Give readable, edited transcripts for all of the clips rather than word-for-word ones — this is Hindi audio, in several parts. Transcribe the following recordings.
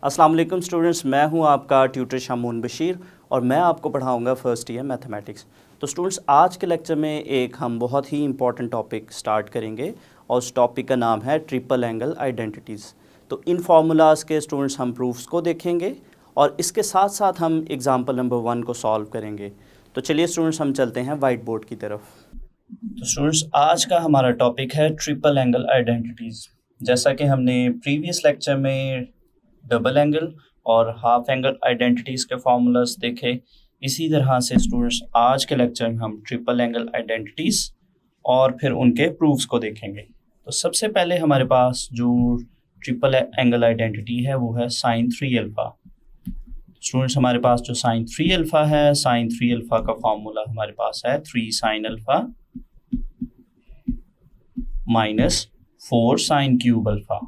अस्सलाम वालेकुम स्टूडेंट्स, मैं हूं आपका ट्यूटर शामून बशीर और मैं आपको पढ़ाऊंगा फर्स्ट ईयर मैथमेटिक्स। तो स्टूडेंट्स, आज के लेक्चर में एक हम बहुत ही इंपॉर्टेंट टॉपिक स्टार्ट करेंगे और उस टॉपिक का नाम है ट्रिपल एंगल आइडेंटिटीज़। तो इन फार्मूलाज़ के स्टूडेंट्स हम प्रूफ्स को देखेंगे और इसके साथ साथ हम एग्जाम्पल नंबर 1 को सॉल्व करेंगे। तो चलिए स्टूडेंट्स, हम चलते हैं वाइट बोर्ड की तरफ। तो स्टूडेंट्स, आज का हमारा टॉपिक है ट्रिपल एंगल आइडेंटिटीज़। जैसा कि हमने प्रीवियस लेक्चर में डबल एंगल और हाफ एंगल आइडेंटिटीज़ के फार्मूलाज देखे, इसी तरह से स्टूडेंट्स आज के लेक्चर में हम ट्रिपल एंगल आइडेंटिटीज़ और फिर उनके प्रूफ्स को देखेंगे। तो सबसे पहले हमारे पास जो ट्रिपल एंगल आइडेंटिटी है वो है साइन 3 अल्फ़ा। स्टूडेंट्स, हमारे पास जो साइन 3 अल्फ़ा है, साइन 3 अल्फ़ा का फार्मूला हमारे पास है 3 sine alpha minus 4 sine cube alpha.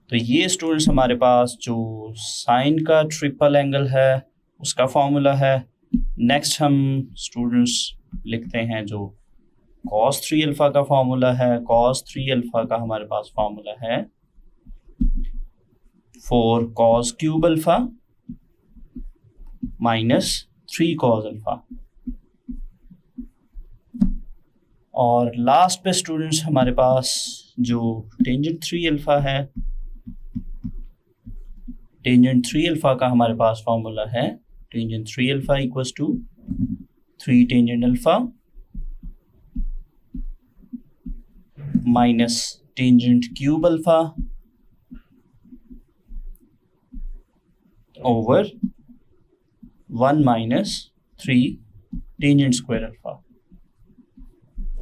तो ये स्टूडेंट्स हमारे पास जो साइन का ट्रिपल एंगल है उसका फॉर्मूला है। नेक्स्ट हम स्टूडेंट्स लिखते हैं जो cos 3 अल्फ़ा का फॉर्मूला है। cos 3 अल्फ़ा का हमारे पास फॉर्मूला है 4 cos cube alpha minus 3 cos alpha. और लास्ट पे स्टूडेंट्स हमारे पास जो टेंजेंट 3 अल्फ़ा है, टेंजेंट 3 अल्फ़ा का हमारे पास फॉर्मूला है tangent 3 alpha equals to 3 tangent alpha minus tangent cube alpha over 1 minus 3 tangent square alpha.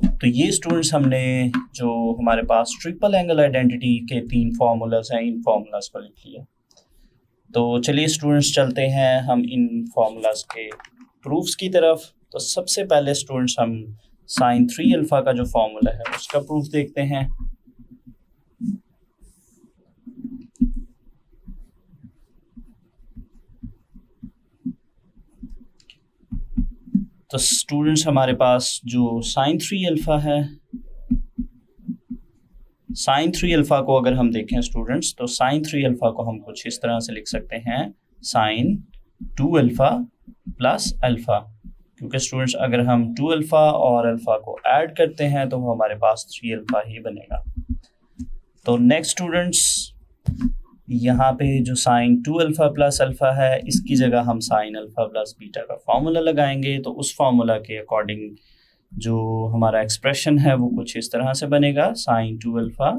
तो ये स्टूडेंट्स हमने जो हमारे पास ट्रिपल एंगल आइडेंटिटी के 3 फार्मूलाज हैं, इन फार्मूलाज को लिख लिया। तो चलिए स्टूडेंट्स चलते हैं हम इन फार्मूलाज के प्रूफ्स की तरफ। तो सबसे पहले स्टूडेंट्स हम साइन 3 अल्फ़ा का जो फार्मूला है उसका प्रूफ देखते हैं। तो स्टूडेंट्स हमारे पास जो साइन 3 अल्फ़ा है, साइन 3 अल्फ़ा को अगर हम देखें स्टूडेंट्स, तो साइन 3 अल्फ़ा को हम कुछ इस तरह से लिख सकते हैं साइन 2 अल्फ़ा प्लस अल्फ़ा, क्योंकि स्टूडेंट्स अगर हम 2 अल्फ़ा और अल्फ़ा को ऐड करते हैं तो हमारे पास 3 अल्फ़ा ही बनेगा। तो नेक्स्ट स्टूडेंट्स, यहाँ पे जो साइन 2 अल्फ़ा प्लस अल्फ़ा है इसकी जगह हम साइन अल्फ़ा प्लस बीटा का फॉर्मूला लगाएंगे। तो उस फॉर्मूला के अकॉर्डिंग जो हमारा एक्सप्रेशन है वो कुछ इस तरह से बनेगा sine 2 alpha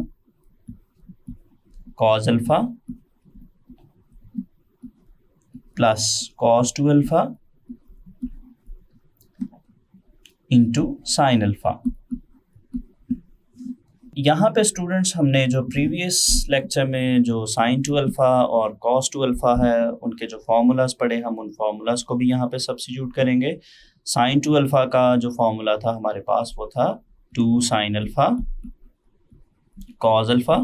cos alpha plus cos 2 alpha into sine alpha. यहाँ पे स्टूडेंट्स हमने जो प्रीवियस लेक्चर में जो साइन 2 अल्फ़ा और कॉस 2 अल्फ़ा है उनके जो फार्मूलाज पढ़े, हम उन फार्मूलाज को भी यहाँ पे सब्स्टिट्यूट करेंगे। साइन 2 अल्फ़ा का जो फार्मूला था हमारे पास वो था 2 साइन अल्फ़ा कॉस अल्फ़ा,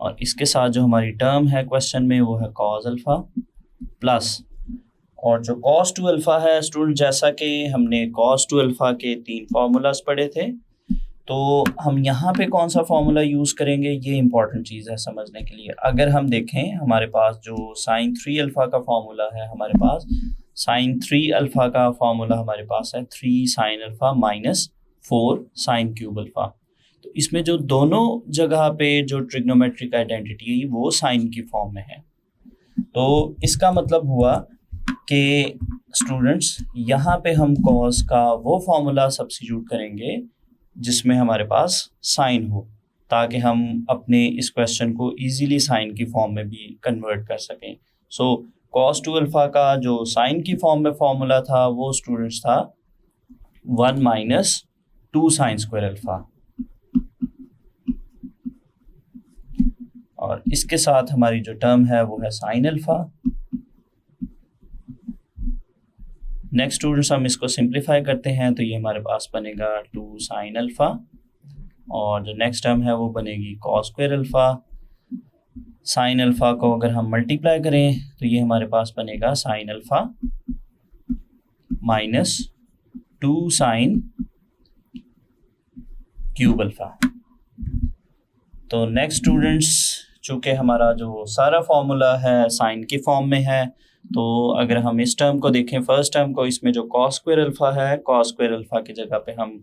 और इसके साथ जो हमारी टर्म है क्वेश्चन में वो है कॉस अल्फ़ा प्लस, और जो कॉस 2 अल्फ़ा है स्टूडेंट, जैसा कि हमने कॉस 2 अल्फ़ा के 3 फार्मूलाज पढ़े थे, तो हम यहाँ पे कौन सा फार्मूला यूज़ करेंगे ये इंपॉर्टेंट चीज़ है समझने के लिए। अगर हम देखें हमारे पास जो साइन 3 अल्फ़ा का फार्मूला है, हमारे पास साइन 3 अल्फ़ा का फार्मूला हमारे पास है 3 sine alpha minus 4 sine cube alpha. तो इसमें जो दोनों जगह पे जो ट्रिग्नोमेट्रिक आइडेंटिटी है वो साइन की फॉर्म में है। तो इसका मतलब हुआ कि स्टूडेंट्स यहाँ पे हम कॉस का वो फार्मूला सब्स्टिट्यूट करेंगे जिसमें हमारे पास साइन हो, ताकि हम अपने इस क्वेश्चन को इजीली साइन की फॉर्म में भी कन्वर्ट कर सकें। सो cos 2 अल्फ़ा का जो साइन की फॉर्म में फॉर्मूला था वो स्टूडेंट्स था 1 माइनस 2 साइन स्क्वायर अल्फ़ा, और इसके साथ हमारी जो टर्म है वो है साइन अल्फ़ा। नेक्स्ट स्टूडेंट्स हम इसको सिंप्लीफाई करते हैं तो ये हमारे पास बनेगा 2 साइन अल्फ़ा, और जो नेक्स्ट टर्म है वो बनेगी cos square alpha. Sine alpha को अगर हम मल्टीप्लाई करें तो ये हमारे पास बनेगा sign alpha minus 2 sign cube alpha. तो नेक्स्ट स्टूडेंट्स, चूँकि हमारा जो सारा फॉर्मूला है साइन की फॉर्म में है, तो अगर हम इस टर्म को देखें, फर्स्ट टर्म को, इसमें जो कॉस स्क्वायर अल्फ़ा है, कॉस स्क्वायर अल्फ़ा की जगह पे हम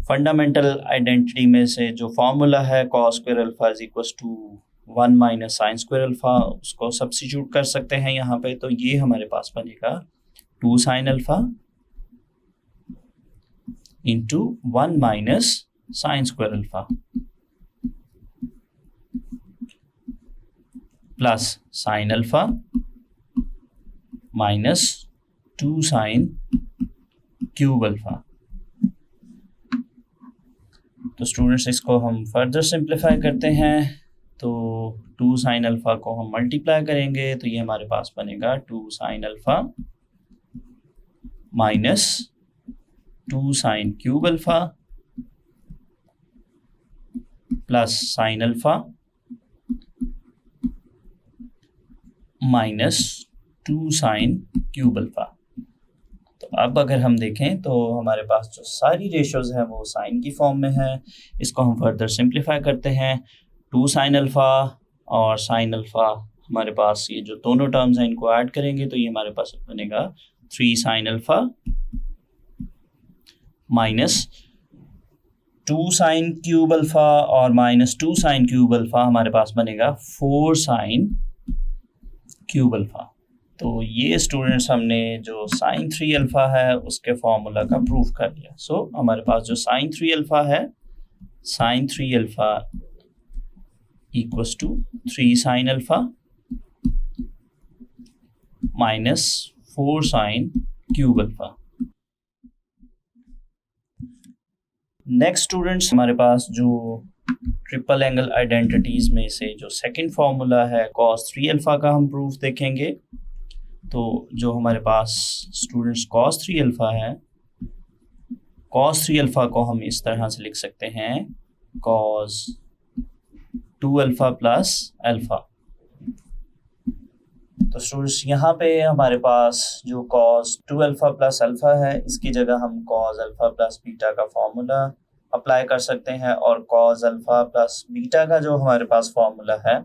फंडामेंटल आइडेंटिटी में से जो फॉर्मूला है cos square alpha is equals to 1 minus sine square alpha, उसको सब्स्टिट्यूट कर सकते हैं यहाँ पे। तो ये हमारे पास बनेगा 2 sine alpha into 1 minus sine square alpha plus sign alpha minus 2 sign cube alpha. तो स्टूडेंट्स, इसको हम फर्दर सिंप्लीफाई करते हैं। तो 2 साइन अल्फ़ा को हम मल्टीप्लाई करेंगे तो ये हमारे पास बनेगा 2 sign alpha minus 2 sign cube alpha plus sign alpha minus 2 sign cube alpha. तो अब अगर हम देखें तो हमारे पास जो सारी रेशियोज़ हैं वो साइन की फॉर्म में है। इसको हम फर्दर सिंप्लीफाई करते हैं। 2 साइन अल्फ़ा और साइन अल्फ़ा, हमारे पास ये जो दोनों टर्म्स हैं इनको ऐड करेंगे तो ये हमारे पास बनेगा 3 sine alpha minus 2 sign cube alpha और माइनस 2 साइन क्यूब अल्फ़ा, हमारे पास बनेगा 4 साइन क्यूब अल्फ़ा। तो ये स्टूडेंट्स हमने जो साइन 3 अल्फ़ा है उसके फॉर्मूला का प्रूफ कर लिया। सो हमारे पास जो साइन 3 अल्फ़ा है, sine 3 alpha equals to 3 sine alpha minus 4 sine cube alpha. Next students, हमारे पास जो ट्रिपल एंगल आइडेंटिटीज़ में से जो सेकंड फॉर्मूला है कॉस 3 अल्फ़ा का हम प्रूफ देखेंगे। तो जो हमारे पास स्टूडेंट्स कॉस 3 अल्फ़ा है, कॉस 3 अल्फ़ा को हम इस तरह से लिख सकते हैं कॉस 2 अल्फ़ा प्लस अल्फ़ा। तो स्टूडेंट्स, यहाँ पे हमारे पास जो कॉस 2 अल्फ़ा प्लस अल्फ़ा है, इसकी जगह हम कॉस अल्फ़ा प्लस बीटा का फॉर्मूला अप्लाई कर सकते हैं, और कॉस अल्फ़ा प्लस बीटा का जो हमारे पास फॉर्मूला है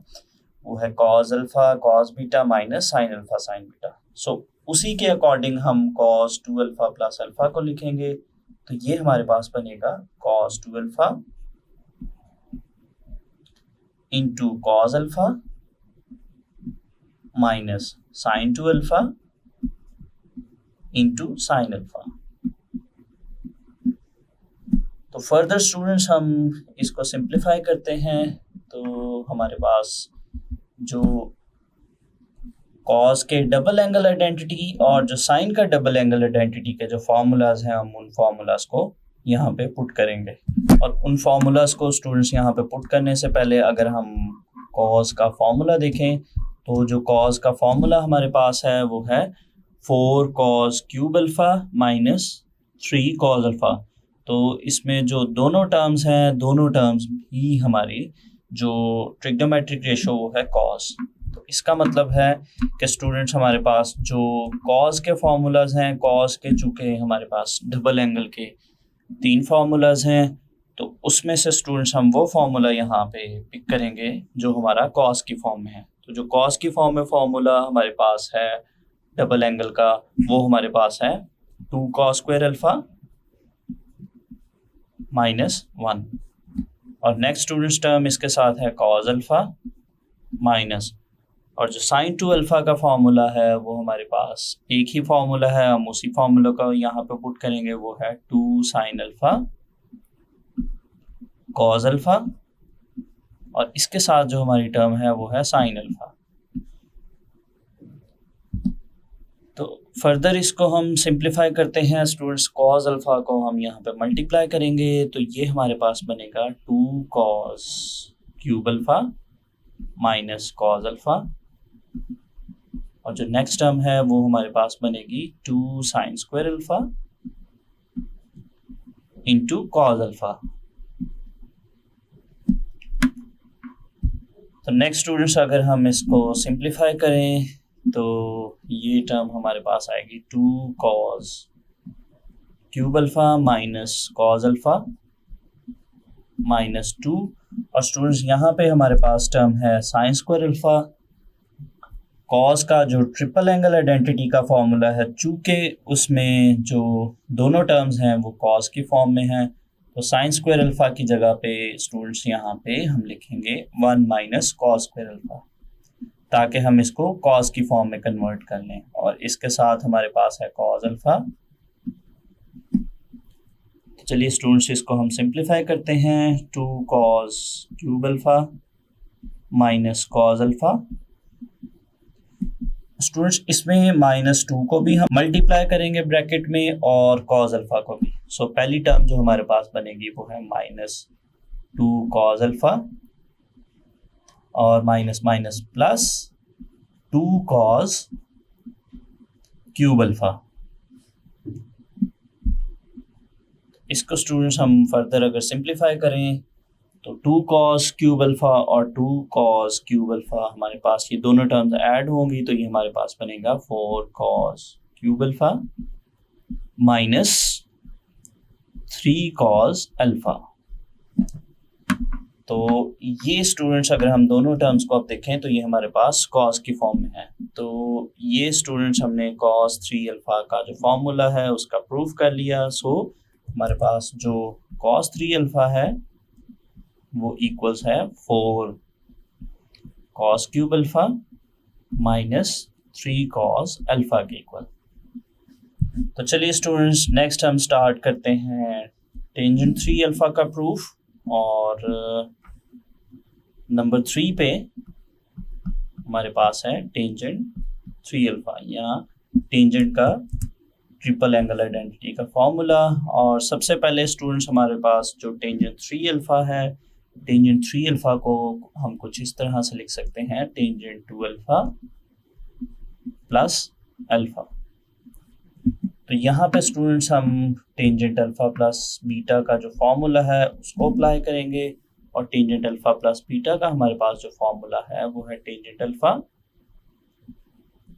वो है cos alpha cos beta minus sine alpha sine beta. So उसी के अकॉर्डिंग हम कॉस 2 अल्फ़ा प्लस अल्फ़ा को लिखेंगे। तो ये हमारे पास बनेगा cos 2 alpha into cos alpha minus sine 2 alpha into sine alpha. तो फर्दर स्टूडेंट्स हम इसको सिंप्लीफाई करते हैं। तो हमारे पास जो कॉस के डबल एंगल आइडेंटिटी और जो साइन का डबल एंगल आइडेंटिटी के जो फार्मूलाज हैं, हम उन फार्मूलाज को यहाँ पे पुट करेंगे। और उन फार्मूलाज को स्टूडेंट्स यहाँ पे पुट करने से पहले अगर हम कॉस का फार्मूला देखें, तो जो कॉस का फार्मूला हमारे पास है वो है 4 cos cube alpha minus 3 cos alpha. तो इसमें जो दोनों टर्म्स हैं, दोनों टर्म्स ही हमारी जो ट्रिग्नोमेट्रिक रेशो वो है कॉस। तो इसका मतलब है कि स्टूडेंट्स, हमारे पास जो कॉस के फार्मूलाज हैं, कॉस के चूँकि हमारे पास डबल एंगल के 3 फार्मूलाज हैं, तो उसमें से स्टूडेंट्स हम वो फार्मूला यहाँ पे पिक करेंगे जो हमारा कॉस की फॉर्म में है। तो जो कॉस की फॉर्म में फार्मूला हमारे पास है डबल एंगल का, वो हमारे पास है 2 कॉस स्क्वायर अल्फ़ा माइनस 1, और नेक्स्ट स्टूडेंट्स टर्म इसके साथ है कॉस अल्फ़ा माइनस, और जो साइन 2 अल्फ़ा का फार्मूला है वो हमारे पास एक ही फार्मूला है, हम उसी फार्मूला का यहाँ पे पुट करेंगे, वो है 2 साइन अल्फ़ा कॉस अल्फ़ा, और इसके साथ जो हमारी टर्म है वो है साइन अल्फ़ा। तो फर्दर इसको हम सिंप्लीफाई करते हैं स्टूडेंट्स। कॉस अल्फ़ा को हम यहाँ पे मल्टीप्लाई करेंगे तो ये हमारे पास बनेगा 2 cos cube alpha minus cos alpha, और जो नेक्स्ट टर्म है वो हमारे पास बनेगी 2 sign square alpha into cos alpha. तो नेक्स्ट स्टूडेंट्स, अगर हम इसको सिंप्लीफाई करें तो ये टर्म हमारे पास आएगी 2 cos cube alpha minus cos alpha -2। और स्टूडेंट्स यहाँ पे हमारे पास टर्म है साइन स्क्वायर अल्फा। कॉस का जो ट्रिपल एंगल आइडेंटिटी का फॉर्मूला है, चूँकि उसमें जो दोनों टर्म्स हैं वो कॉस की फॉर्म में हैं, तो साइन स्क्वायर अल्फा की जगह पे स्टूडेंट्स यहाँ पे हम लिखेंगे 1 माइनस कॉस स्क्वायर अल्फा, ताकि हम इसको कॉस की फॉर्म में कन्वर्ट कर लें। और इसके साथ हमारे पास है कॉस अल्फा। तो चलिए स्टूडेंट्स इसको हम सिंप्लीफाई करते हैं। 2 cos cube alpha minus cos alpha. Students इसमें -2 को भी हम मल्टीप्लाई करेंगे ब्रैकेट में और कॉस अल्फा को भी। सो पहली टर्म जो हमारे पास बनेगी वो है -2 कॉस अल्फा और minus minus plus 2 cos cube alpha. इसको स्टूडेंट्स हम फर्दर अगर सिंप्लीफाई करें तो 2 कॉस क्यूब अल्फा और 2 कॉस क्यूब अल्फा हमारे पास ये दोनों टर्म्स ऐड होंगी, तो ये हमारे पास बनेगा 4 cos cube alpha minus 3 cos alpha. तो ये स्टूडेंट्स अगर हम दोनों टर्म्स को अब देखें तो ये हमारे पास कॉस की फॉर्म में है। तो ये स्टूडेंट्स हमने कॉस 3 अल्फा का जो फॉर्मूला है उसका प्रूफ कर लिया। सो हमारे पास जो कॉस 3 अल्फा है वो इक्वल्स है 4 cos cube alpha minus 3 cos alpha के इक्वल। तो चलिए स्टूडेंट्स नेक्स्ट हम स्टार्ट करते हैं टेंजेंट 3 अल्फा का प्रूफ। और नंबर 3 पे हमारे पास है टेंजेंट 3 अल्फा या टेंजेंट का ट्रिपल एंगल आइडेंटिटी का फॉर्मूला। और सबसे पहले स्टूडेंट्स हमारे पास जो टेंजेंट 3 अल्फा है, टेंजेंट 3 अल्फा को हम कुछ इस तरह से लिख सकते हैं, टेंजेंट 2 अल्फा प्लस अल्फा। तो यहाँ पे स्टूडेंट्स हम टेंजेंट अल्फा प्लस बीटा का जो फॉर्मूला है उसको अप्लाई करेंगे। और टेंजेंट अल्फा प्लस बीटा का हमारे पास जो फॉर्मूला है वो है tangent alpha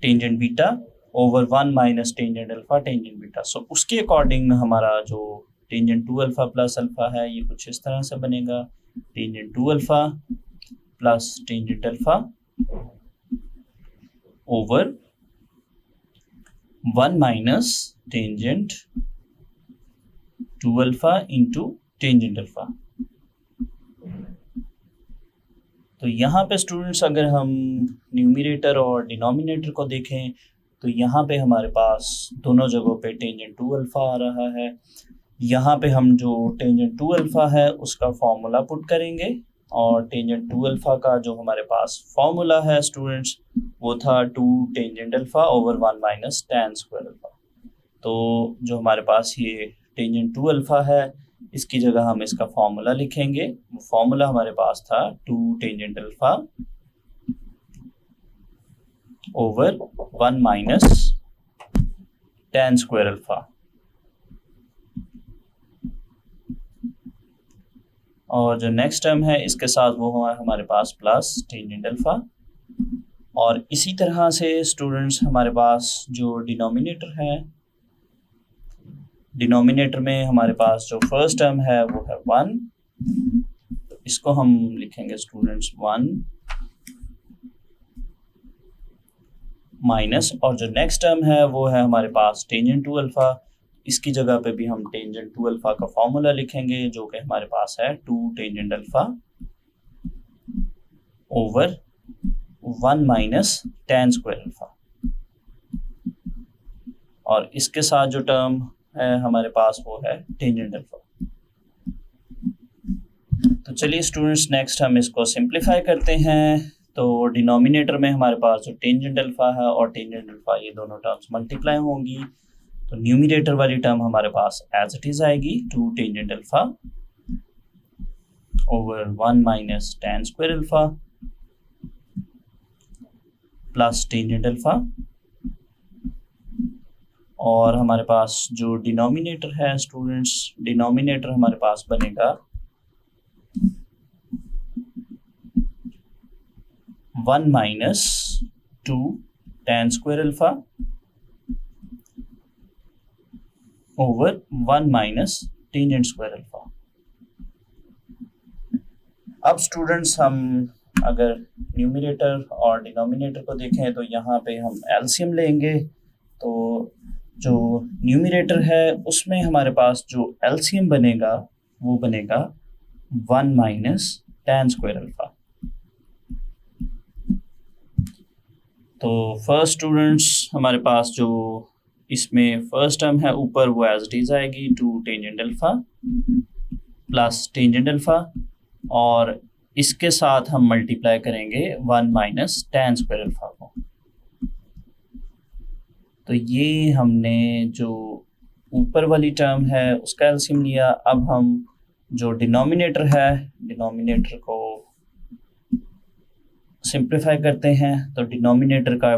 tangent beta over 1 minus tangent alpha tangent beta. So उसके अकॉर्डिंग हमारा जो टेंजेंट 2 अल्फा प्लस अल्फा है ये कुछ इस तरह से बनेगा, tangent 2 alpha plus tangent alpha over 1 minus tangent 2 alpha into tangent alpha. तो यहाँ पे स्टूडेंट्स अगर हम न्यूमरेटर और डिनोमिनेटर को देखें तो यहाँ पे हमारे पास दोनों जगहों पे टेंजेंट 2 अल्फा आ रहा है। यहाँ पे हम जो टेंजेंट 2 अल्फा है उसका फॉर्मूला पुट करेंगे और टेंजेंट 2 अल्फा का जो हमारे पास फॉर्मूला है स्टूडेंट्स वो था 2 tangent alpha over 1 minus tan square alpha. तो जो हमारे पास ये टेंजेंट 2 अल्फा है इसकी जगह हम इसका फॉर्मूला लिखेंगे। वो फॉर्मूला हमारे पास था 2 tangent alpha over 1 minus tan square alpha. और जो नेक्स्ट टर्म है इसके साथ वो है हमारे पास प्लस टेंजेंट अल्फा। और इसी तरह से स्टूडेंट्स हमारे पास जो डिनोमिनेटर है, डिनोमिनेटर में हमारे पास जो फर्स्ट टर्म है वो है 1, तो इसको हम लिखेंगे स्टूडेंट्स 1 माइनस, और जो नेक्स्ट टर्म है वो है हमारे पास टेंजेंट 2 अल्फा। इसकी जगह पे भी हम टेंजेंट 2 अल्फा का फॉर्मूला लिखेंगे जो कि हमारे पास है 2 tangent alpha over 1 minus tan square alpha. और इसके साथ जो टर्म है हमारे पास वो है टेंजेंट अल्फा। तो चलिए स्टूडेंट्स नेक्स्ट हम इसको सिंप्लीफाई करते हैं। तो डिनोमिनेटर में हमारे पास जो टेंजेंट अल्फा है और टेंजेंट अल्फा ये दोनों टर्म्स मल्टीप्लाई होंगी, तो न्यूमरेटर वाली टर्म हमारे पास एज इट इज आएगी 2 tangent alpha over 1 minus tan square alpha plus tangent alpha. और हमारे पास जो डिनोमिनेटर है स्टूडेंट्स, डिनोमिनेटर हमारे पास बनेगा 1 minus 2 tan square alpha over 1 minus tangent square alpha. अब स्टूडेंट्स हम अगर न्यूमरेटर और डिनोमिनेटर को देखें तो यहाँ पे हम एलसीएम लेंगे। तो जो न्यूमरेटर है उसमें हमारे पास जो एलसीएम बनेगा वो बनेगा 1 माइनस tan स्क्वायर अल्फा। तो फर्स्ट स्टूडेंट्स हमारे पास जो इसमें फर्स्ट टर्म है ऊपर वो एज इट इज आएगी 2 tangent alpha plus tangent alpha, और इसके साथ हम मल्टीप्लाई करेंगे 1 माइनस tan स्क्वायर अल्फा को। तो ये हमने जो ऊपर वाली टर्म है उसका एलसीएम लिया। अब हम जो डिनोमिनेटर है, डिनोमिनेटर को सिंप्लीफाई करते हैं, तो डिनोमिनेटर का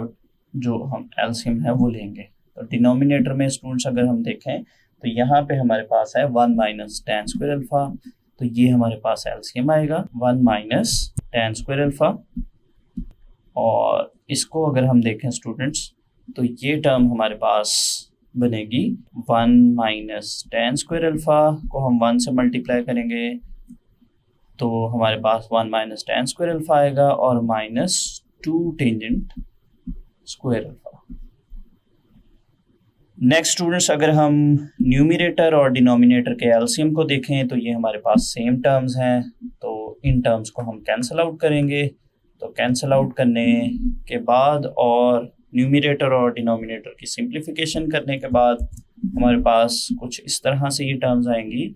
जो हम एलसीएम है वो लेंगे। तो डिनोमिनेटर में स्टूडेंट्स अगर हम देखें तो यहाँ पे हमारे पास है 1 माइनस tan स्क्वायर अल्फा, तो ये हमारे पास एलसीएम आएगा 1 माइनस tan स्क्वायर अल्फा। और इसको अगर हम देखें स्टूडेंट्स तो ये टर्म हमारे पास बनेगी 1 माइनस tan स्क्वायर अल्फा को हम 1 से मल्टीप्लाई करेंगे तो हमारे पास 1 माइनस tan स्क्वायर अल्फा आएगा और minus 2 tangent square alpha. Next students अगर हम न्यूमरेटर और डिनोमिनेटर के एलसीएम को देखें तो ये हमारे पास सेम टर्म्स हैं, तो इन टर्म्स को हम कैंसिल आउट करेंगे। तो कैंसिल आउट करने के बाद और न्यूमरेटर और डिनोमिनेटर की सिंप्लीफिकेशन करने के बाद हमारे पास कुछ इस तरह से ये टर्म्स आएंगी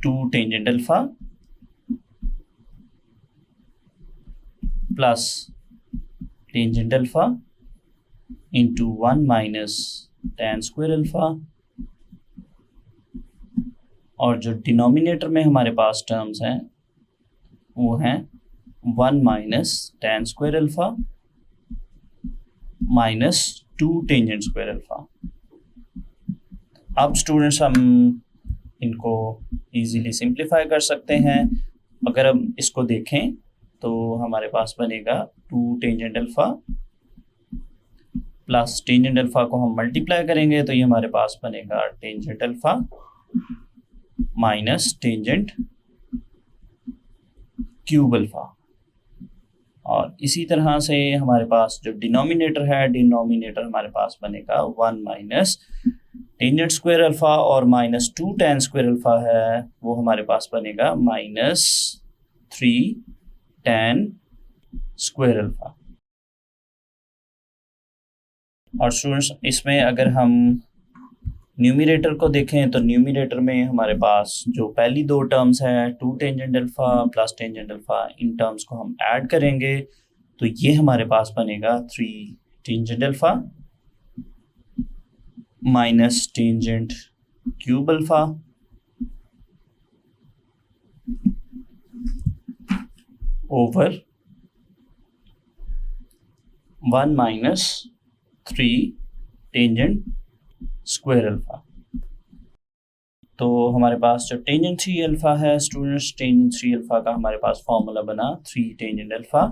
2 tangent alpha plus tangent alpha into 1 minus tan square alpha, और जो डिनोमिनेटर में हमारे पास टर्म्स हैं वो हैं 1 minus tan square alpha minus 2 tangent square alpha. अब स्टूडेंट्स हम इनको इजीली सिंप्लीफाई कर सकते हैं। अगर हम इसको देखें तो हमारे पास बनेगा 2 tangent alpha plus tangent alpha को हम मल्टीप्लाई करेंगे तो ये हमारे पास बनेगा tangent alpha minus tangent cube alpha. और इसी तरह से हमारे पास जो डिनोमिनेटर है, डिनोमिनेटर हमारे पास बनेगा 1 माइनस टेंजेंट स्क्वायर अल्फा और माइनस 2 tan स्क्वायर अल्फा है वो हमारे पास बनेगा माइनस 3 tan स्क्वायर अल्फा। और स्टूडेंट्स इसमें अगर हम न्यूमरेटर को देखें तो न्यूमरेटर में हमारे पास जो पहली दो टर्म्स है 2 tangent alpha plus tangent alpha, in terms को हम ऐड करेंगे तो ये हमारे पास बनेगा 3 tangent alpha minus tangent cube alpha over 1 minus 3 tangent square alpha. तो हमारे पास जो टेंजेंट 3 अल्फा है स्टूडेंट्स, टेंजेंट 3 अल्फा का हमारे पास फॉर्मूला बना 3 tangent alpha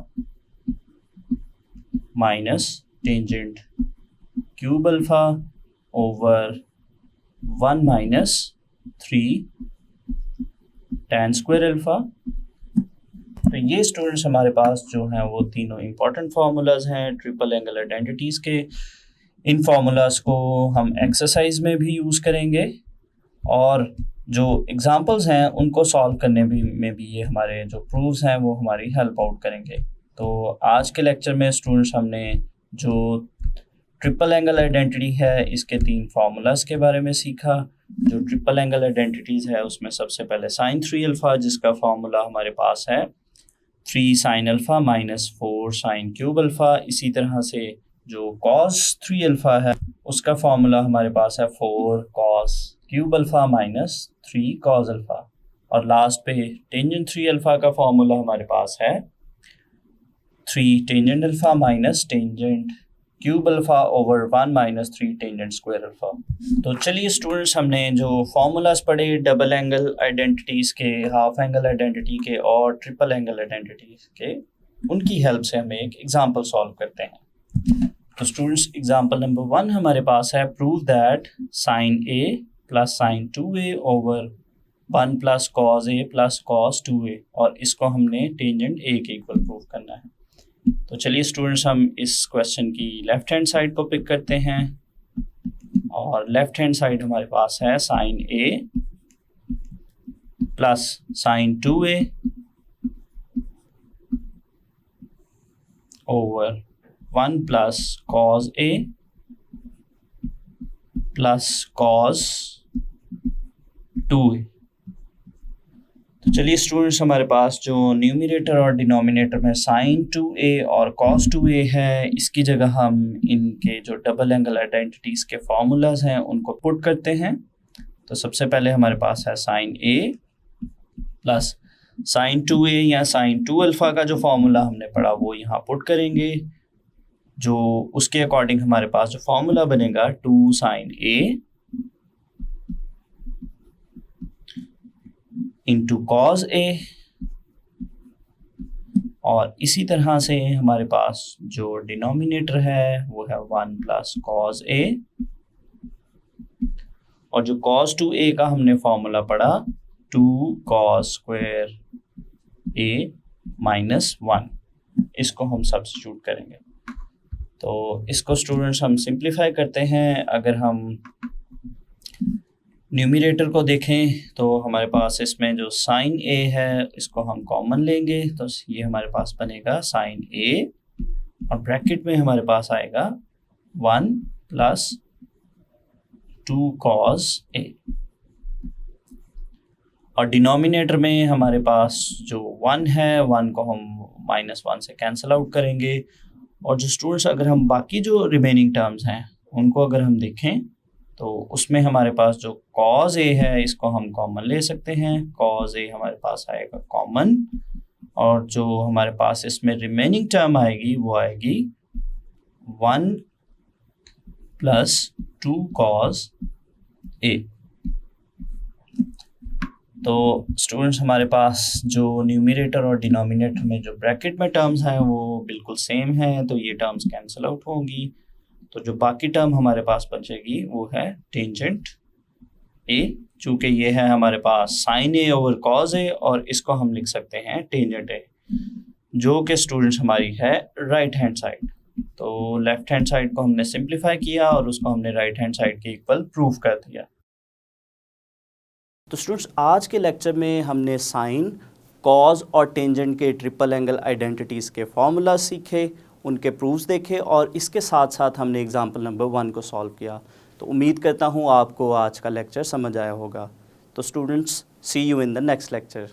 minus tangent cube alpha over 1 minus 3 tan square alpha. तो ये स्टूडेंट्स हमारे पास जो हैं वो तीनों इम्पॉर्टेंट फार्मूलाज हैं ट्रिपल एंगल आइडेंटिटीज़ के। इन फार्मूलाज को हम एक्सरसाइज में भी यूज़ करेंगे और जो एग्जांपल्स हैं उनको सॉल्व करने में भी ये हमारे जो प्रूफ्स हैं वो हमारी हेल्प आउट करेंगे। तो आज के लेक्चर में स्टूडेंट्स हमने जो ट्रिपल एंगल आइडेंटिटी है इसके 3 फार्मूलाज के बारे में सीखा। जो ट्रिपल एंगल आइडेंटिटीज़ है उसमें सबसे पहले साइन 3 अल्फ़ा जिसका फार्मूला हमारे पास है 3 sine alpha minus 4 sine cube alpha. इसी तरह से जो कॉस 3 अल्फ़ा है उसका फार्मूला हमारे पास है 4 cos cube alpha minus 3 cos alpha. और लास्ट पे टेंजेंट 3 अल्फ़ा का फार्मूला हमारे पास है 3 tangent alpha minus tangent cube alpha over 1 minus 3 tangent square alpha. तो चलिए स्टूडेंट्स हमने जो फार्मूलाज पढ़े डबल एंगल आइडेंटिटीज़ के, हाफ एंगल आइडेंटिटी के और ट्रिपल एंगल आइडेंटिटीज़ के, उनकी हेल्प से हमें एक एग्जांपल सॉल्व करते हैं। तो स्टूडेंट्स एग्जांपल नंबर 1 हमारे पास है prove that sine a plus sine 2a over 1 plus cos a plus cos 2a, और इसको हमने टेंजेंट ए के इक्वल प्रूव करना है। तो चलिए स्टूडेंट्स, हम इस क्वेश्चन की लेफ्ट हैंड साइड को पिक करते हैं, और लेफ्ट हैंड साइड हमारे पास है sine a plus sine 2a over 1 plus cos a plus cos 2a। तो चलिए स्टूडेंट्स, हमारे पास जो न्यूमरेटर और डिनोमिनेटर में साइन 2a और कॉस 2a है, इसकी जगह हम इनके जो डबल एंगल आइडेंटिटीज के फॉर्मूलाज हैं उनको पुट करते हैं। तो सबसे पहले हमारे पास है sine a plus sine 2a या साइन 2 अल्फा का जो फॉर्मूला हमने पढ़ा वो यहाँ पुट करेंगे, जो उसके अकॉर्डिंग हमारे पास जो फॉर्मूला बनेगा 2 sine a into cos a, और इसी तरह से हमारे पास जो डिनोमिनेटर है वो है 1 प्लस कॉज a, और जो कॉस 2a का हमने फॉर्मूला पढ़ा 2 कॉस स्क्वायर a माइनस 1, इसको हम सब्स्टिट्यूट करेंगे। तो इसको स्टूडेंट्स हम सिंप्लीफाई करते हैं। अगर हम न्यूमरेटर को देखें तो हमारे पास इसमें जो साइन a है इसको हम कॉमन लेंगे, तो ये हमारे पास बनेगा साइन a, और ब्रैकेट में हमारे पास आएगा 1 प्लस 2 कॉस a, और डिनोमिनेटर में हमारे पास जो 1 है 1 को हम -1 से कैंसिल आउट करेंगे। और जो स्टूडेंट्स, अगर हम बाकी जो रिमेनिंग टर्म्स हैं उनको अगर हम देखें तो उसमें हमारे पास जो कॉज a है इसको हम कॉमन ले सकते हैं, कॉज a हमारे पास आएगा कॉमन, और जो हमारे पास इसमें रिमेनिंग टर्म आएगी वो आएगी 1 प्लस 2 कॉज a। तो स्टूडेंट्स, हमारे पास जो न्यूमरेटर और डिनोमिनेटर में जो ब्रैकेट में टर्म्स हैं वो बिल्कुल सेम हैं, तो ये टर्म्स कैंसिल आउट होंगी। तो जो बाकी टर्म हमारे पास बचेगी वो है टेंजेंट a, चूँकि ये है हमारे पास sine a over cos a, और इसको हम लिख सकते हैं टेंजेंट a, जो कि स्टूडेंट्स हमारी है राइट हैंड साइड। तो लेफ्ट हैंड साइड को हमने सिंप्लीफाई किया और उसको हमने राइट हैंड साइड के इक्वल प्रूव कर दिया। तो स्टूडेंट्स, आज के लेक्चर में हमने साइन, कॉज और टेंजेंट के ट्रिपल एंगल आइडेंटिटीज़ के फॉर्मूला सीखे, उनके प्रूफ्स देखे, और इसके साथ साथ हमने एग्जाम्पल नंबर 1 को सॉल्व किया। तो उम्मीद करता हूँ आपको आज का लेक्चर समझ आया होगा। तो students, see you in the next lecture.